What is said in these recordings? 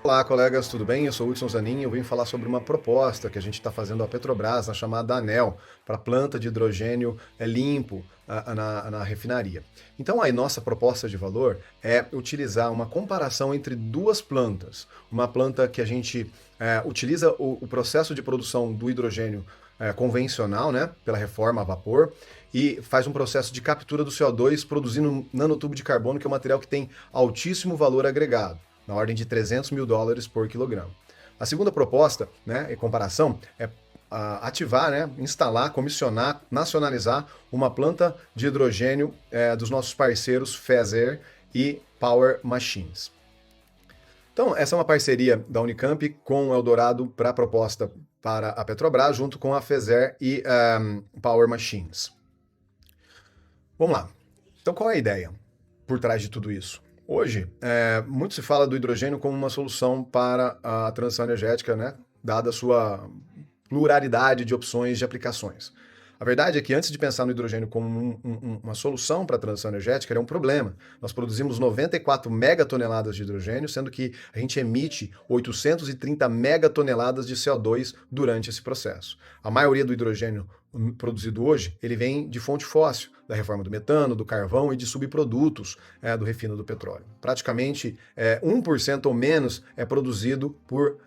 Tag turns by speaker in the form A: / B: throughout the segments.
A: Olá, colegas, tudo bem? Eu sou o Wilson Zanin e eu vim falar sobre uma proposta que a gente está fazendo à Petrobras, na chamada ANEEL, para planta de hidrogênio limpo na refinaria. Então, a nossa proposta de valor é utilizar uma comparação entre duas plantas. Uma planta que a gente utiliza o processo de produção do hidrogênio convencional, né, pela reforma a vapor, e faz um processo de captura do CO2 produzindo nanotubo de carbono, que é um material que tem altíssimo valor agregado na ordem de US$ 300.000 por quilograma. A segunda proposta, né, em comparação, é ativar, né, instalar, comissionar, nacionalizar uma planta de hidrogênio dos nossos parceiros FESER e Power Machines. Então, essa é uma parceria da Unicamp com o Eldorado para a proposta para a Petrobras, junto com a FESER e Power Machines. Vamos lá. Então, qual é a ideia por trás de tudo isso? Hoje, muito se fala do hidrogênio como uma solução para a transição energética, né? Dada a sua pluralidade de opções de aplicações. A verdade é que antes de pensar no hidrogênio como uma solução para a transição energética, ele é um problema. Nós produzimos 94 megatoneladas de hidrogênio, sendo que a gente emite 830 megatoneladas de CO2 durante esse processo. A maioria do hidrogênio produzido hoje, ele vem de fonte fóssil, da reforma do metano, do carvão e de subprodutos do refino do petróleo. Praticamente 1% ou menos é produzido por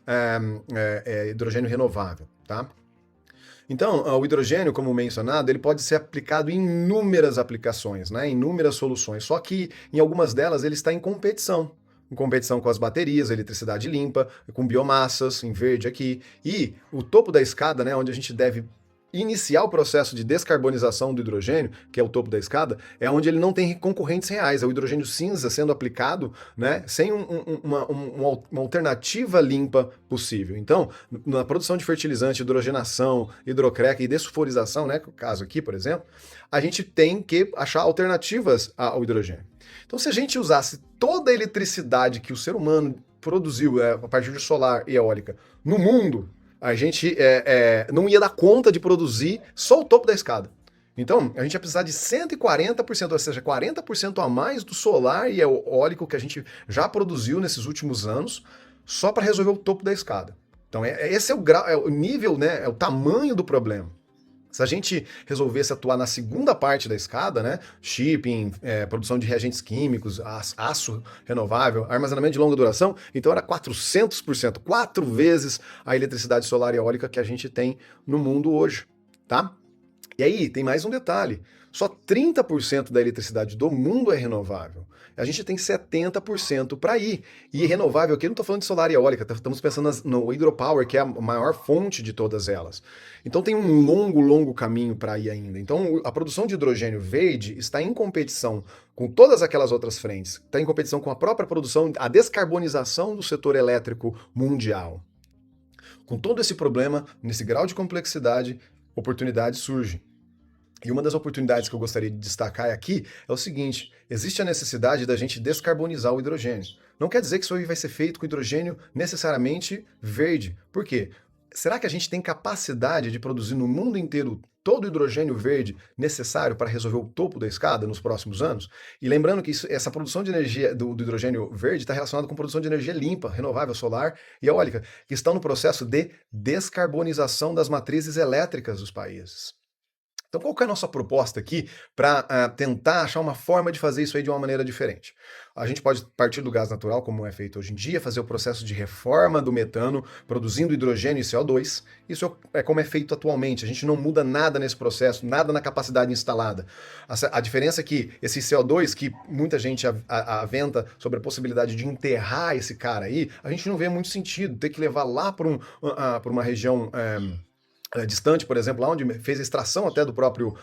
A: hidrogênio renovável, tá? Então, o hidrogênio, como mencionado, ele pode ser aplicado em inúmeras aplicações, né, em inúmeras soluções, só que em algumas delas ele está em competição com as baterias, a eletricidade limpa, com biomassas, em verde aqui, e o topo da escada, né, onde a gente deve iniciar o processo de descarbonização do hidrogênio, que é o topo da escada, é onde ele não tem concorrentes reais, é o hidrogênio cinza sendo aplicado, né, sem uma alternativa limpa possível. Então, na produção de fertilizante, hidrogenação, hidrocrack e dessulfurização, né, que é o caso aqui, por exemplo, a gente tem que achar alternativas ao hidrogênio. Então, se a gente usasse toda a eletricidade que o ser humano produziu a partir de solar e eólica no mundo, a gente não ia dar conta de produzir só o topo da escada. Então, a gente ia precisar de 140%, ou seja, 40% a mais do solar e eólico que a gente já produziu nesses últimos anos, só para resolver o topo da escada. Então, esse é o grau, é o nível, né, é o tamanho do problema. Se a gente resolvesse atuar na segunda parte da escada, né, shipping, produção de reagentes químicos, aço renovável, armazenamento de longa duração, então era 400%, 4 vezes a eletricidade solar e eólica que a gente tem no mundo hoje, tá? E aí tem mais um detalhe, só 30% da eletricidade do mundo é renovável. A gente tem 70% para ir. E renovável aqui, não estou falando de solar e eólica, estamos pensando no hydropower, que é a maior fonte de todas elas. Então tem um longo, longo caminho para ir ainda. Então a produção de hidrogênio verde está em competição com todas aquelas outras frentes. Está em competição com a própria produção, a descarbonização do setor elétrico mundial. Com todo esse problema, nesse grau de complexidade, oportunidades surgem. E uma das oportunidades que eu gostaria de destacar aqui é o seguinte: existe a necessidade da gente descarbonizar o hidrogênio. Não quer dizer que isso aí vai ser feito com hidrogênio necessariamente verde. Por quê? Será que a gente tem capacidade de produzir no mundo inteiro todo o hidrogênio verde necessário para resolver o topo da escada nos próximos anos? E lembrando que essa produção de energia do hidrogênio verde está relacionada com produção de energia limpa, renovável, solar e eólica, que estão no processo de descarbonização das matrizes elétricas dos países. Então, qual que é a nossa proposta aqui para tentar achar uma forma de fazer isso aí de uma maneira diferente? A gente pode partir do gás natural, como é feito hoje em dia, fazer o processo de reforma do metano, produzindo hidrogênio e CO2. Isso é como é feito atualmente. A gente não muda nada nesse processo, nada na capacidade instalada. A diferença é que esse CO2, que muita gente aventa sobre a possibilidade de enterrar esse cara aí, a gente não vê muito sentido ter que levar lá para uma região distante, por exemplo, lá onde fez a extração até do próprio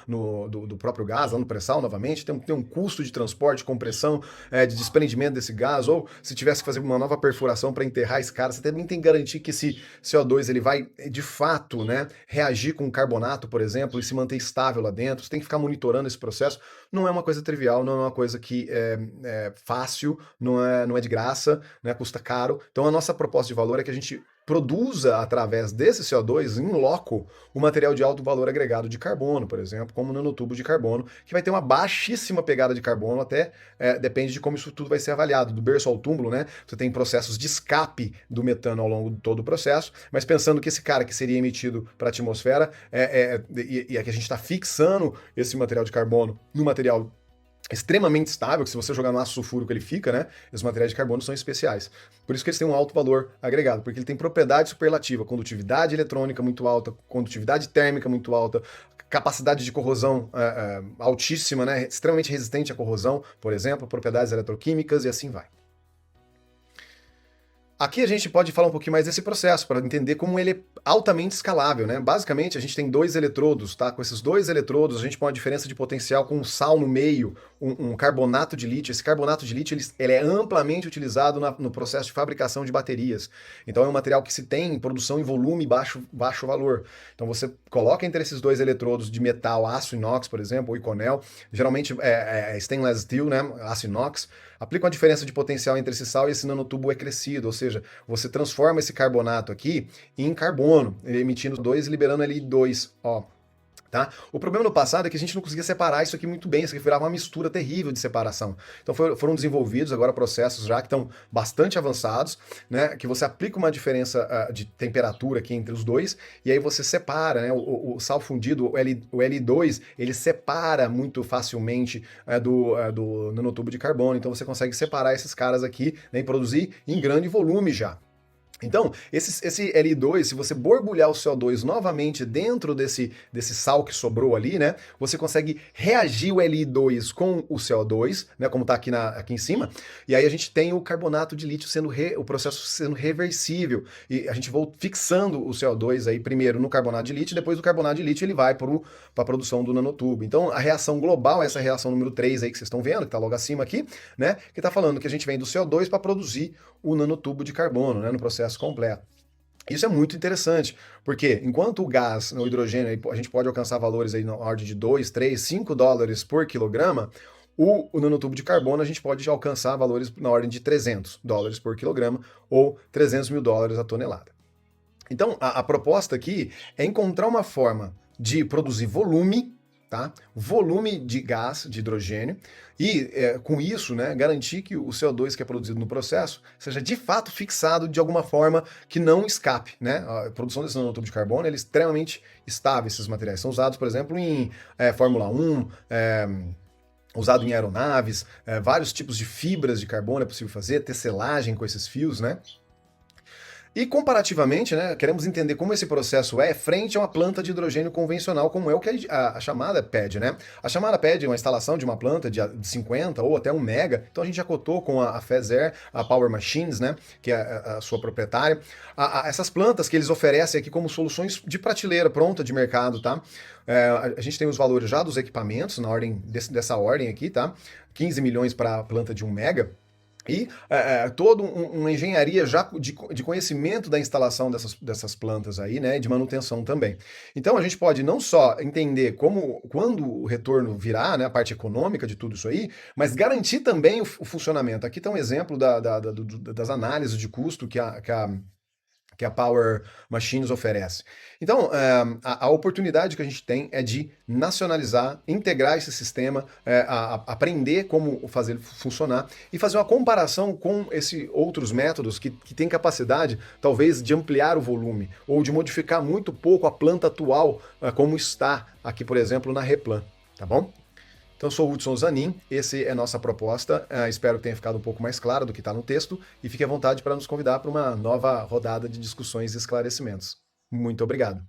A: gás, lá no pré-sal novamente, tem um custo de transporte, compressão, de desprendimento desse gás, ou se tivesse que fazer uma nova perfuração para enterrar esse cara, você também tem que garantir que esse CO2 ele vai, de fato, né, reagir com carbonato, por exemplo, e se manter estável lá dentro, você tem que ficar monitorando esse processo. Não é uma coisa trivial, não é uma coisa que é fácil, não é de graça, né, custa caro. Então a nossa proposta de valor é que a gente produza através desse CO2 em loco o material de alto valor agregado de carbono, por exemplo, como o nanotubo de carbono, que vai ter uma baixíssima pegada de carbono, até depende de como isso tudo vai ser avaliado, do berço ao túmulo, né? Você tem processos de escape do metano ao longo de todo o processo, mas pensando que esse cara que seria emitido para a atmosfera, e aqui a gente está fixando esse material de carbono no material extremamente estável, que se você jogar no ácido sulfúrico ele fica, né? Os materiais de carbono são especiais. Por isso que eles têm um alto valor agregado, porque ele tem propriedade superlativa, condutividade eletrônica muito alta, condutividade térmica muito alta, capacidade de corrosão altíssima, né? Extremamente resistente à corrosão, por exemplo, propriedades eletroquímicas e assim vai. Aqui a gente pode falar um pouquinho mais desse processo, para entender como ele é altamente escalável, né? Basicamente, a gente tem dois eletrodos, tá? Com esses dois eletrodos, a gente põe uma diferença de potencial com um sal no meio, um carbonato de lítio. Esse carbonato de lítio ele é amplamente utilizado no processo de fabricação de baterias. Então é um material que se tem em produção em volume baixo valor. Então você coloca entre esses dois eletrodos de metal, aço inox, por exemplo, ou Iconel, geralmente é stainless steel, né? Aço inox. Aplica uma diferença de potencial entre esse sal e esse nanotubo é crescido, ou seja, você transforma esse carbonato aqui em carbono, emitindo 2 e liberando ali 2, ó. Tá? O problema no passado é que a gente não conseguia separar isso aqui muito bem, isso aqui virava uma mistura terrível de separação. Então foram desenvolvidos agora processos já que estão bastante avançados, né, que você aplica uma diferença de temperatura aqui entre os dois, e aí você separa, né, o sal fundido, o Li2, ele separa muito facilmente do nanotubo de carbono, então você consegue separar esses caras aqui, né, e produzir em grande volume já. Então, esse Li2, se você borbulhar o CO2 novamente dentro desse sal que sobrou ali, né, você consegue reagir o Li2 com o CO2, né, como está aqui em cima, e aí a gente tem o carbonato de lítio o processo sendo reversível, e a gente vai fixando o CO2 aí primeiro no carbonato de lítio, depois do carbonato de lítio ele vai para a produção do nanotubo. Então, a reação global, essa reação número 3 aí que vocês estão vendo, que está logo acima aqui, né, que está falando que a gente vem do CO2 para produzir o nanotubo de carbono, né, no processo completo. Isso é muito interessante, porque enquanto o gás, o hidrogênio, a gente pode alcançar valores aí na ordem de 2, 3, 5 dólares por quilograma, o nanotubo de carbono a gente pode alcançar valores na ordem de 300 dólares por quilograma ou 300 mil dólares a tonelada. Então, a proposta aqui é encontrar uma forma de produzir volume, tá? Volume de gás, de hidrogênio, e com isso, né, garantir que o CO2 que é produzido no processo seja de fato fixado de alguma forma que não escape, né? A produção desse nanotubo de carbono é extremamente estável, esses materiais. São usados, por exemplo, em Fórmula 1, usado em aeronaves, vários tipos de fibras de carbono é possível fazer, tecelagem com esses fios, né? E comparativamente, né, queremos entender como esse processo é frente a uma planta de hidrogênio convencional, como é o que a chamada pede, né? A chamada pede uma instalação de uma planta de 50 ou até 1 mega, então a gente já cotou com a Fezer, a Power Machines, né, que é a sua proprietária, essas plantas que eles oferecem aqui como soluções de prateleira pronta de mercado, tá? A gente tem os valores já dos equipamentos, na ordem dessa ordem aqui, tá? 15 milhões para a planta de 1 mega, e toda uma engenharia já de conhecimento da instalação dessas plantas aí, né, de manutenção também. Então a gente pode não só entender quando o retorno virá, né, a parte econômica de tudo isso aí, mas garantir também o funcionamento. Aqui está um exemplo das análises de custo que a Power Machines oferece. Então, a oportunidade que a gente tem é de nacionalizar, integrar esse sistema, aprender como fazer ele funcionar e fazer uma comparação com esses outros métodos que têm capacidade, talvez, de ampliar o volume ou de modificar muito pouco a planta atual, como está aqui, por exemplo, na Replan, tá bom? Então, eu sou o Hudson Zanin, essa é a nossa proposta, espero que tenha ficado um pouco mais claro do que está no texto e fique à vontade para nos convidar para uma nova rodada de discussões e esclarecimentos. Muito obrigado.